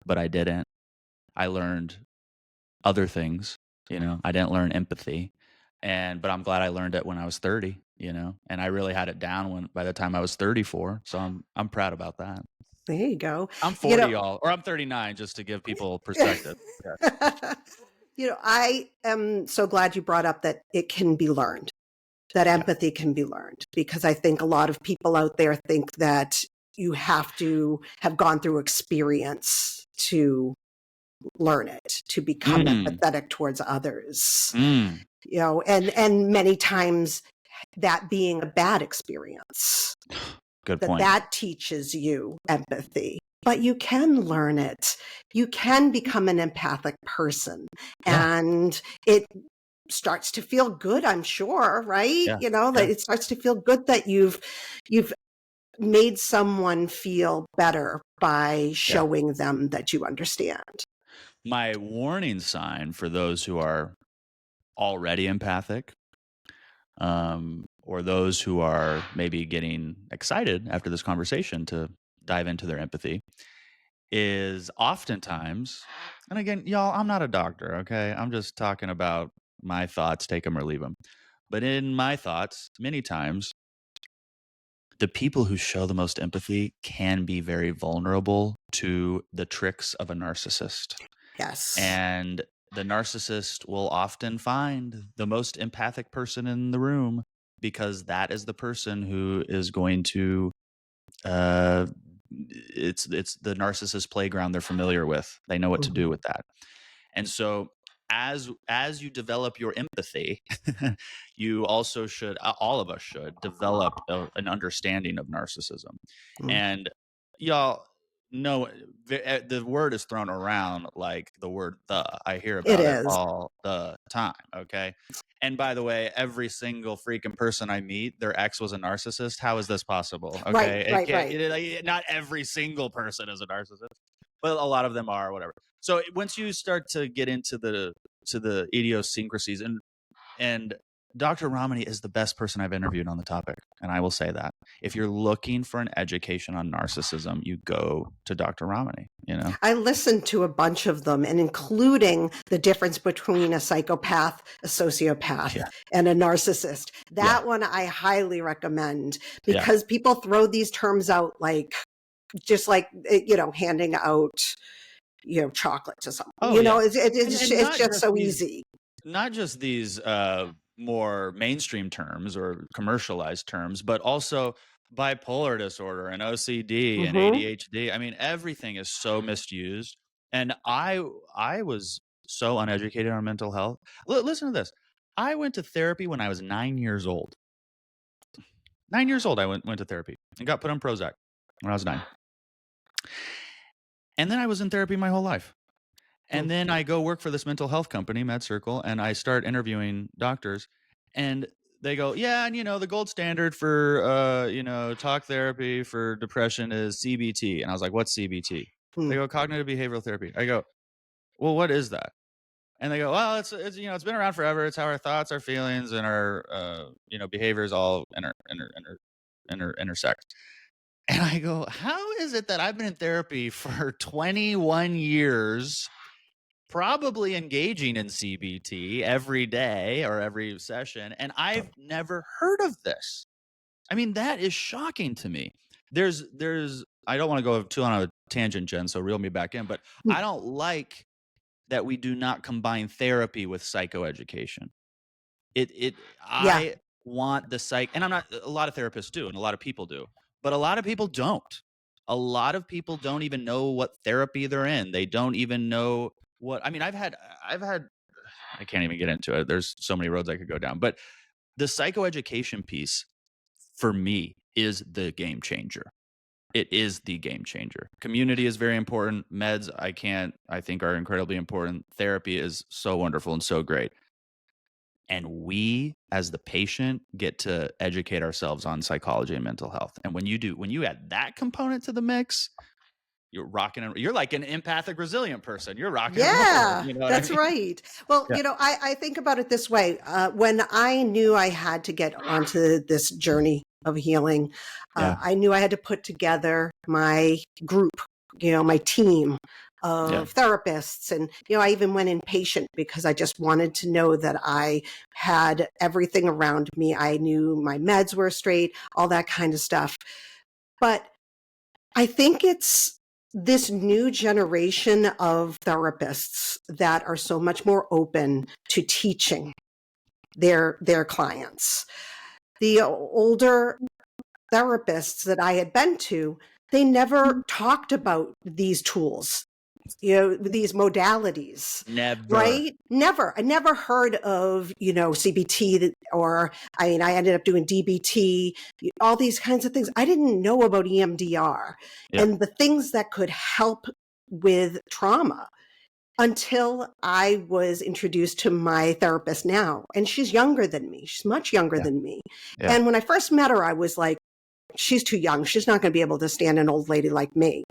but I didn't. I learned other things, I didn't learn empathy. But I'm glad I learned it when I was 30, and I really had it down by the time I was 34. So I'm proud about that. There you go. I'm 40, y'all, or I'm 39, just to give people perspective. Yeah. I am so glad you brought up that it can be learned, that empathy can be learned, because I think a lot of people out there think that you have to have gone through experience to learn it, to become empathetic towards others. And many times that being a bad experience. Good point. That teaches you empathy. But you can learn it. You can become an empathic person. Yeah. And it starts to feel good, I'm sure, right? Yeah. That it starts to feel good that you've made someone feel better by showing them that you understand. My warning sign for those who are already empathic, or those who are maybe getting excited after this conversation to dive into their empathy, is oftentimes, and again, y'all, I'm not a doctor, okay? I'm just talking about my thoughts, take them or leave them. But in my thoughts, many times, the people who show the most empathy can be very vulnerable to the tricks of a narcissist. Yes. And the narcissist will often find the most empathic person in the room, because that is the person who is going to it's the narcissist playground they're familiar with. They know what to do with that. And so as you develop your empathy, you also should, all of us should develop an understanding of narcissism. And y'all know the word is thrown around like the word I hear about it all the time. Okay. And by the way, every single freaking person I meet, their ex was a narcissist. How is this possible? Okay. Right. Not every single person is a narcissist, but a lot of them are, whatever. So once you start to get into the idiosyncrasies and Dr. Ramani is the best person I've interviewed on the topic, and I will say that. If you're looking for an education on narcissism, you go to Dr. Ramani, you know? I listened to a bunch of them, and including the difference between a psychopath, a sociopath, Yeah. and a narcissist. That Yeah. one I highly recommend, Yeah. because people throw these terms out like, just like, handing out, chocolate to someone. Oh, yeah. It's just so easy. Not just these more mainstream terms or commercialized terms, but also bipolar disorder and OCD and ADHD. I mean, everything is so misused. And I was so uneducated on mental health. Listen to this. I went to therapy when I was 9 years old. 9 years old, I went to therapy and got put on Prozac when I was 9. And then I was in therapy my whole life. And then I go work for this mental health company, MedCircle, and I start interviewing doctors. And they go, yeah, and the gold standard for talk therapy for depression is CBT. And I was like, what's CBT? They go, cognitive behavioral therapy. I go, well, what is that? And they go, well, it's it's been around forever. It's how our thoughts, our feelings, and our behaviors all intersect. And I go, how is it that I've been in therapy for 21 years, probably engaging in CBT every day or every session, and I've never heard of this? I mean, that is shocking to me. There's I don't want to go too on a tangent, Jen, so reel me back in, but I don't like that we do not combine therapy with psychoeducation. I want the psych, and a lot of therapists do, and a lot of people do, but a lot of people don't. A lot of people don't even know what therapy they're in. They don't even know what, I mean, I've had, I can't even get into it. There's so many roads I could go down, but the psychoeducation piece for me is the game changer. It is the game changer. Community is very important. Meds, I think are incredibly important. Therapy is so wonderful and so great. And we, as the patient, get to educate ourselves on psychology and mental health. And when you add that component to the mix, you're rocking and you're like an empathic, resilient person. You're rocking and rolling. You know what that's I mean? right. Well, I think about it this way. When I knew I had to get onto this journey of healing, I knew I had to put together my group, my team of therapists. And, I even went inpatient because I just wanted to know that I had everything around me. I knew my meds were straight, all that kind of stuff. But I think it's this new generation of therapists that are so much more open to teaching their clients. The older therapists that I had been to, they never talked about these tools, these modalities. Never. Right? Never. I never heard of, CBT, or I ended up doing DBT, all these kinds of things. I didn't know about EMDR and the things that could help with trauma until I was introduced to my therapist now. And she's younger than me. She's much younger than me. And when I first met her, I was like, she's too young. She's not going to be able to stand an old lady like me.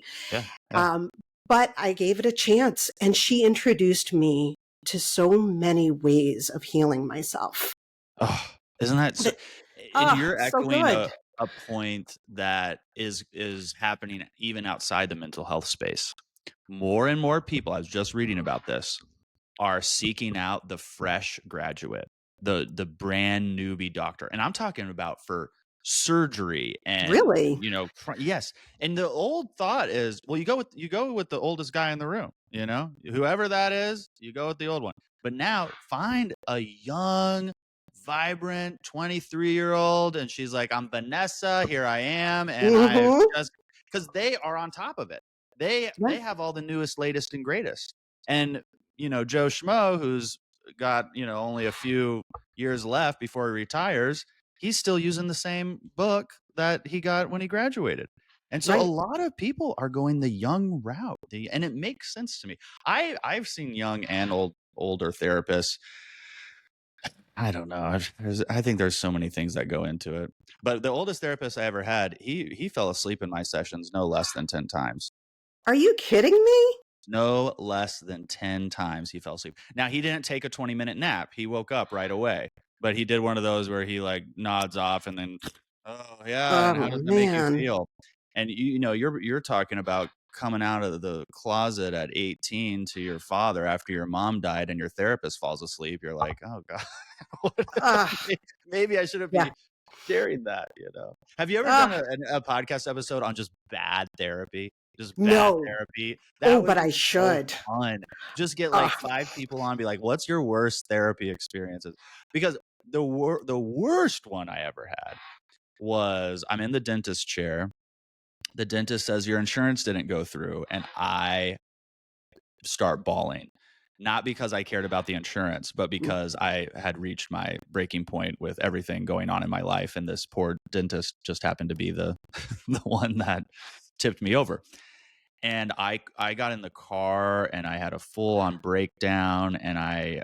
But I gave it a chance, and she introduced me to so many ways of healing myself. Oh, isn't that so? And you're echoing a point that is happening even outside the mental health space. More and more people, I was just reading about this, are seeking out the fresh graduate, the brand newbie doctor. And I'm talking about for surgery and really, yes. And the old thought is, well, you go with the oldest guy in the room, whoever that is, you go with the old one. But now find a young, vibrant 23-year-old, and she's like, I'm Vanessa, here I am, and I just, because they are on top of it. They have all the newest, latest, and greatest. And Joe Schmo, who's got only a few years left before he retires, he's still using the same book that he got when he graduated. And so a lot of people are going the young route, and it makes sense to me. I've seen young and older therapists. I don't know. I think there's so many things that go into it. But the oldest therapist I ever had, he fell asleep in my sessions no less than 10 times. Are you kidding me? No less than 10 times he fell asleep. Now, he didn't take a 20-minute nap. He woke up right away. but he did one of those where he like nods off and then, oh yeah, and how Oh does that make you man. feel? And you're talking about coming out of the closet at 18 to your father after your mom died and your therapist falls asleep. You're like, oh God, Uh, maybe I shouldn't yeah. be sharing that, Have you ever done Uh, a podcast episode on just bad therapy? Just bad no. therapy? Oh, That would but be I so should. fun. Just get Uh, like 5 people on, be like, what's your worst therapy experiences? Because the worst one I ever had was I'm in the dentist chair. The dentist says your insurance didn't go through, and I start bawling. Not because I cared about the insurance, but because I had reached my breaking point with everything going on in my life, and this poor dentist just happened to be the the one that tipped me over. And I got in the car and I had a full on breakdown, and I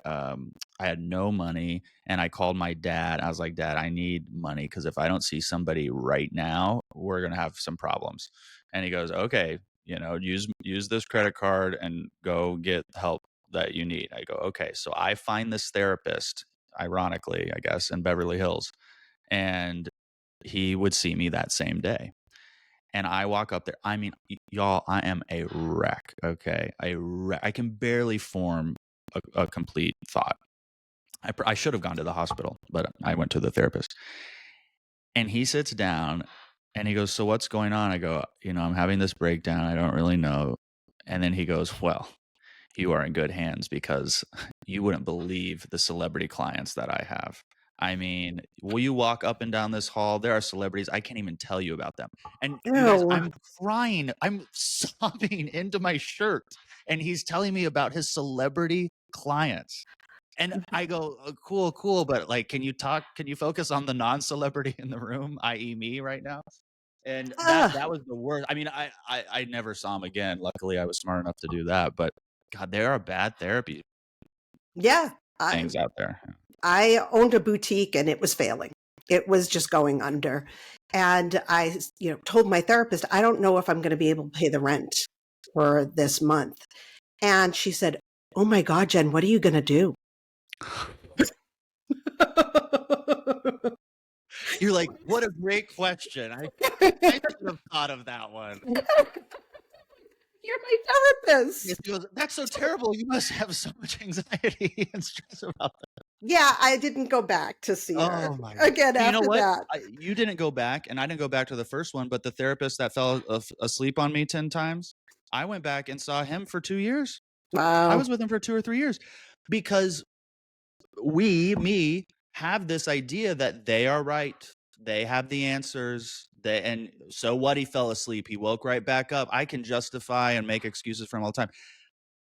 had no money, and I called my dad. I was like, Dad, I need money because if I don't see somebody right now, we're gonna have some problems. And he goes, okay, use this credit card and go get help that you need. I go, okay. So I find this therapist, ironically, I guess, in Beverly Hills, and he would see me that same day. And I walk up there. I mean, y'all, I am a wreck. Okay, I can barely form a complete thought. I should have gone to the hospital, but I went to the therapist. And he sits down and he goes, "So what's going on?" I go, "I'm having this breakdown. I don't really know." And then he goes, "Well, you are in good hands because you wouldn't believe the celebrity clients that I have. I mean, will you walk up and down this hall? There are celebrities. I can't even tell you about them." And you guys, ew. I'm crying. I'm sobbing into my shirt. And he's telling me about his celebrity clients. And I go, cool, cool. But like, can you focus on the non-celebrity in the room, i.e. me right now? And that was the worst. I mean, I never saw him again. Luckily, I was smart enough to do that. But God, there are bad therapy Yeah. I things out there. I owned a boutique and it was failing. It was just going under. And I, told my therapist, I don't know if I'm going to be able to pay the rent for this month. And she said, "Oh my God, Jen, what are you going to do?" You're like, what a great question. I should have thought of that one. You're my therapist. Yes, he goes, that's so terrible. You must have so much anxiety and stress about that. Yeah, I didn't go back to see her Oh my God. again But you know after what? that. You didn't go back, and I didn't go back to the first one, but the therapist that fell asleep on me 10 times, I went back and saw him for 2 years. I Wow. was with him for 2 or 3 years because me, have this idea that they are right. They have the answers. And so what? He fell asleep. He woke right back up. I can justify and make excuses for him all the time.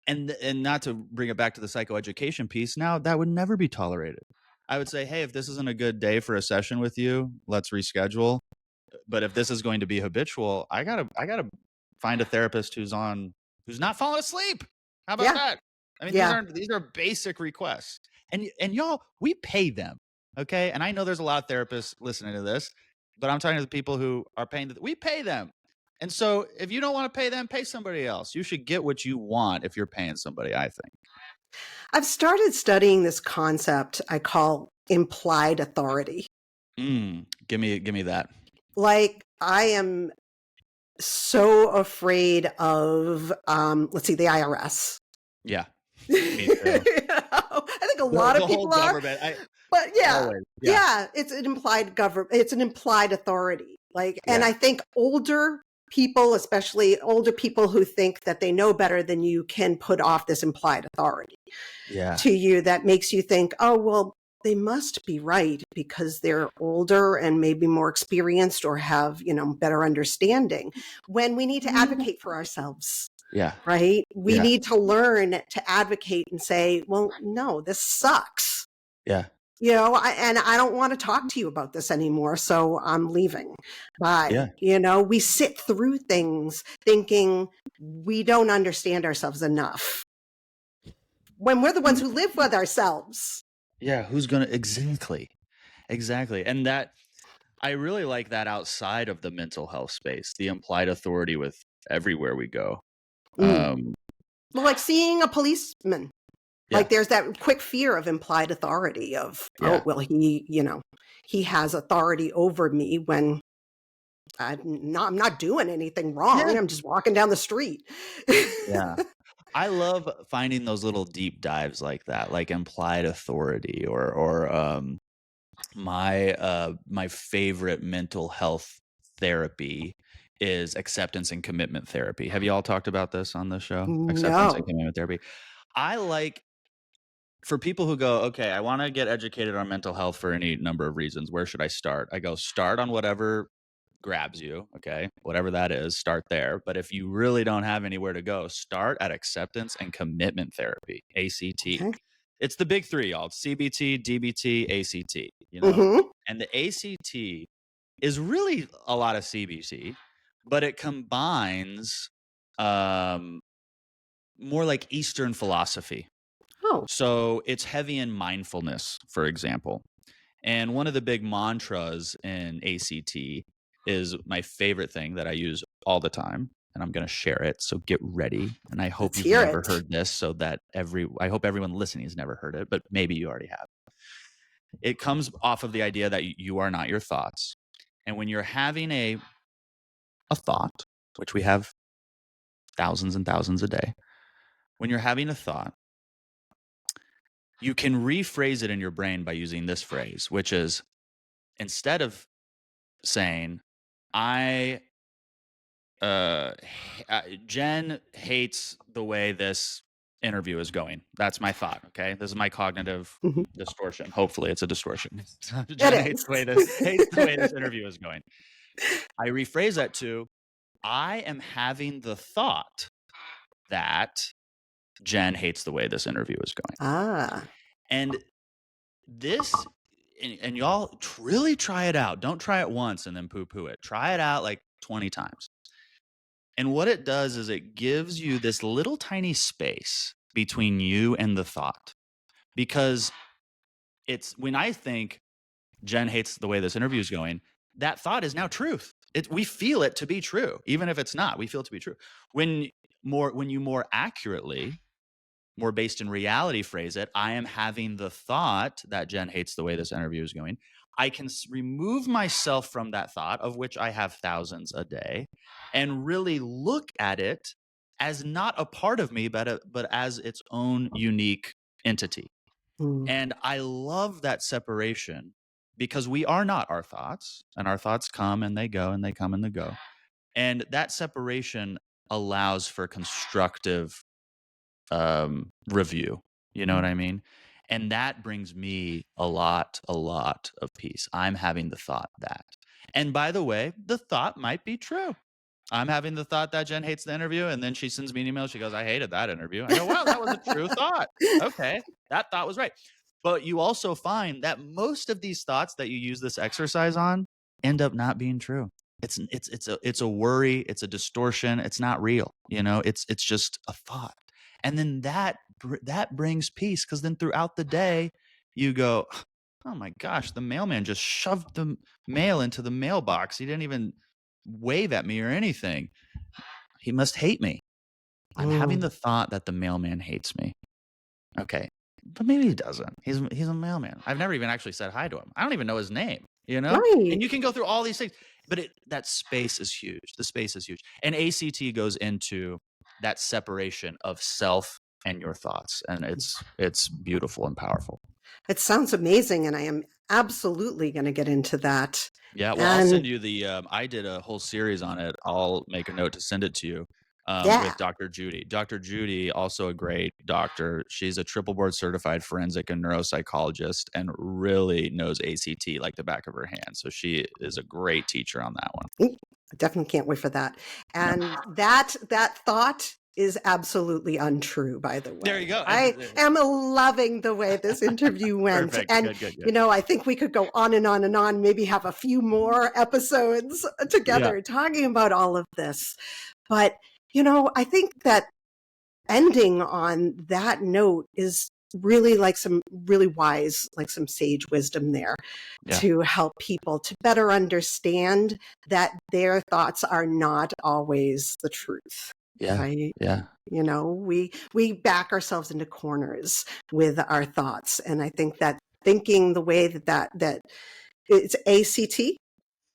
And not to bring it back to the psychoeducation piece, now that would never be tolerated. I would say, hey, if this isn't a good day for a session with you, let's reschedule. But if this is going to be habitual, I gotta find a therapist who's not falling asleep. How about Yeah. that? I mean, Yeah. these are basic requests. And y'all, we pay them. Okay. And I know there's a lot of therapists listening to this, but I'm talking to the people who are paying we pay them. And so if you don't want to pay them, pay somebody else. You should get what you want if you're paying somebody, I think. I've started studying this concept I call implied authority. Give me that. Like, I am so afraid of, let's see, the IRS. Yeah. Me too. I think a lot of The people whole are, government. but yeah, Always. yeah, it's an implied government. It's an implied authority. Like, and Yeah. I think older people, especially older people who think that they know better than you, can put off this implied authority Yeah. to you that makes you think, oh, well, they must be right because they're older and maybe more experienced or have, better understanding, when we need to advocate for ourselves. Yeah. Right? We Yeah. need to learn to advocate and say, well, no, this sucks. Yeah. And I don't want to talk to you about this anymore, so I'm leaving. Bye. We sit through things thinking we don't understand ourselves enough when we're the ones who live with ourselves. Yeah. Who's going to exactly. And that, I really like that outside of the mental health space, the implied authority with everywhere we go. Well, like seeing a policeman. Yeah. Like there's that quick fear of implied authority of, Yeah. oh, well, he has authority over me when I'm not doing anything wrong. Yeah. I'm just walking down the street. Yeah. I love finding those little deep dives like that, like implied authority or my favorite mental health therapy is acceptance and commitment therapy. Have you all talked about this on the show? Acceptance and No. commitment therapy. I like for people who go, okay, I want to get educated on mental health for any number of reasons. Where should I start? I go start on whatever grabs you, okay? Whatever that is, start there. But if you really don't have anywhere to go, start at acceptance and commitment therapy, ACT. Okay. It's the big three, y'all. CBT, DBT, ACT, Mm-hmm. And the ACT is really a lot of CBT, but it combines more like Eastern philosophy. Oh. So it's heavy in mindfulness, for example. And one of the big mantras in ACT is my favorite thing that I use all the time. And I'm going to share it. So get ready. And I hope Let's you've hear never it. heard this so that I hope everyone listening has never heard it, but maybe you already have. It comes off of the idea that you are not your thoughts. And when you're having a thought, which we have thousands and thousands a day, when you're having a thought, you can rephrase it in your brain by using this phrase, which is instead of saying, Jen hates the way this interview is going. That's my thought. Okay. This is my cognitive Mhm. distortion. Hopefully it's a distortion. It Jen is. hates the way this interview is going. I rephrase that to, I am having the thought that Jen hates the way this interview is going. Ah. And this, and y'all really try it out. Don't try it once and then poo-poo it. Try it out like 20 times. And what it does is it gives you this little tiny space between you and the thought. Because it's when I think Jen hates the way this interview is going, that thought is now truth. We feel it to be true. Even if it's not, we feel it to be true. When you more accurately, more based in reality phrase it, I am having the thought that Jen hates the way this interview is going. I can remove myself from that thought, of which I have thousands a day, and really look at it as not a part of me, but as its own unique entity. Mm. And I love that separation because we are not our thoughts, and our thoughts come and they go and they come and they go. And that separation allows for constructive review. You know what I mean? And that brings me a lot of peace. I'm having the thought that. And by the way, the thought might be true. I'm having the thought that Jen hates the interview, and then she sends me an email. She goes, I hated that interview. I go, wow, that was a true thought. Okay, that thought was right. But you also find that most of these thoughts that you use this exercise on end up not being true. It's a worry. It's a distortion. It's not real. It's just a thought. And then that brings peace, because then throughout the day you go, oh my gosh, the mailman just shoved the mail into the mailbox. He didn't even wave at me or anything. He must hate me. I'm having the thought that the mailman hates me. Okay, but maybe he doesn't. He's a mailman. I've never even actually said hi to him. I don't even know his name, Right. And you can go through all these things, but that space is huge. The space is huge. And ACT goes into that separation of self and your thoughts, and it's beautiful and powerful. It sounds amazing, and I am absolutely going to get into that. Yeah, well, I'll send you the I did a whole series on it. I'll make a note to send it to you. With Dr. Judy. Dr. Judy, also a great doctor. She's a triple board certified forensic and neuropsychologist and really knows ACT like the back of her hand. So she is a great teacher on that one. I definitely can't wait for that. And Yeah. that thought is absolutely untrue, by the way. There you go. I am loving the way this interview went. Perfect. And, Good. I think we could go on and on and on, maybe have a few more episodes together talking about all of this. But, I think that ending on that note is really like some really wise, like some sage wisdom there to help people to better understand that their thoughts are not always the truth. Yeah. right? Yeah. You know, we back ourselves into corners with our thoughts. And I think that thinking the way that it's ACT.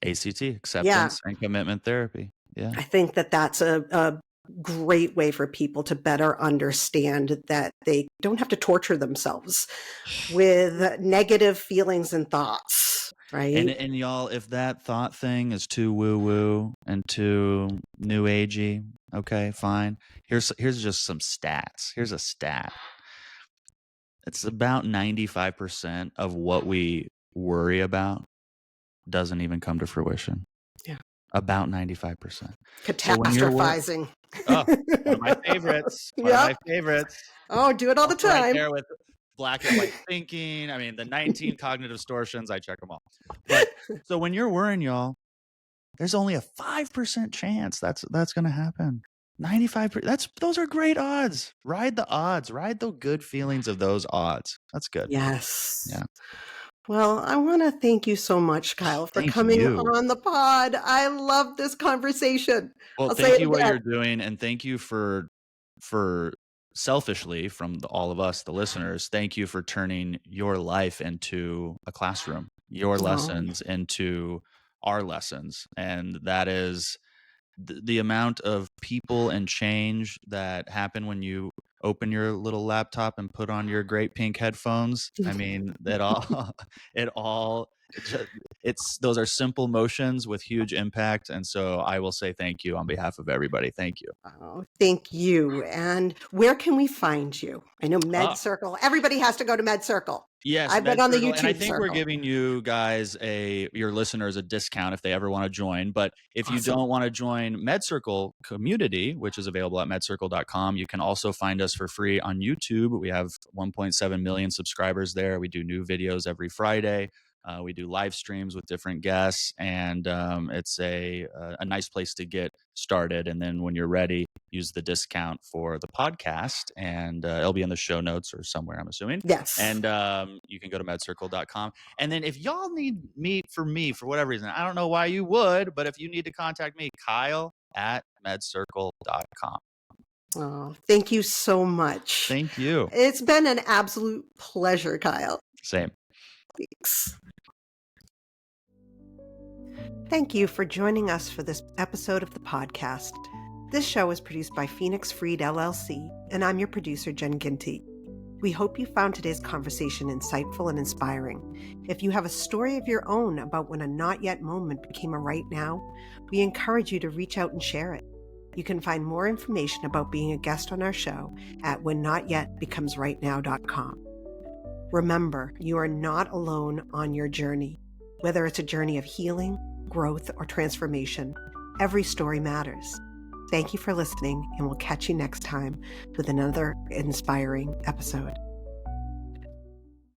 ACT, Yeah. acceptance and commitment therapy. Yeah. I think that that's a great way for people to better understand that they don't have to torture themselves with negative feelings and thoughts, right? And y'all, if that thought thing is too woo woo and too new agey, okay, fine. Here's just some stats. Here's a stat. It's about 95% of what we worry about doesn't even come to fruition. Yeah. About 95%. Catastrophizing. Oh, one of my favorites. One of my favorites. Oh, do it all the Also right time. there with black and white thinking. I mean, the 19 cognitive distortions, I check them all. But so when you're worrying, y'all, there's only a 5% chance that's going to happen. 95%. Those are great odds. Ride the odds. Ride the good feelings of those odds. That's good. Yes. Yeah. Well, I want to thank you so much, Kyle, for Thank coming you. on the pod. I love this conversation. Well, I'll say thank it you what again. you're doing, and thank you for selfishly from all of us, the listeners, thank you for turning your life into a classroom, your lessons into our lessons. And that is the amount of people and change that happen when you open your little laptop and put on your great pink headphones. I mean, those are simple motions with huge impact. And so I will say thank you on behalf of everybody. Thank you. Oh, thank you. And where can we find you? I know Med Circle. Everybody has to go to Med Circle. Yes, I've been on the YouTube and I think circle. we're giving you guys your listeners a discount if they ever want to join. But if you don't want to join Med Circle community, which is available at medcircle.com, you can also find us for free on YouTube. We have 1.7 million subscribers there. We do new videos every Friday. We do live streams with different guests, and it's a nice place to get started. And then when you're ready, use the discount for the podcast, and it'll be in the show notes or somewhere, I'm assuming. Yes. And you can go to medcircle.com. And then if y'all need me for whatever reason, I don't know why you would, but if you need to contact me, Kyle at medcircle.com. Oh, thank you so much. Thank you. It's been an absolute pleasure, Kyle. Same. Thanks. Thank you for joining us for this episode of the podcast. This show is produced by Phoenix Freed LLC, and I'm your producer, Jen Ginty. We hope you found today's conversation insightful and inspiring. If you have a story of your own about when a not yet moment became a right now, we encourage you to reach out and share it. You can find more information about being a guest on our show at whennotYetBecomesRightNow.com. Remember, you are not alone on your journey. Whether it's a journey of healing, growth, or transformation, every story matters. Thank you for listening, and we'll catch you next time with another inspiring episode.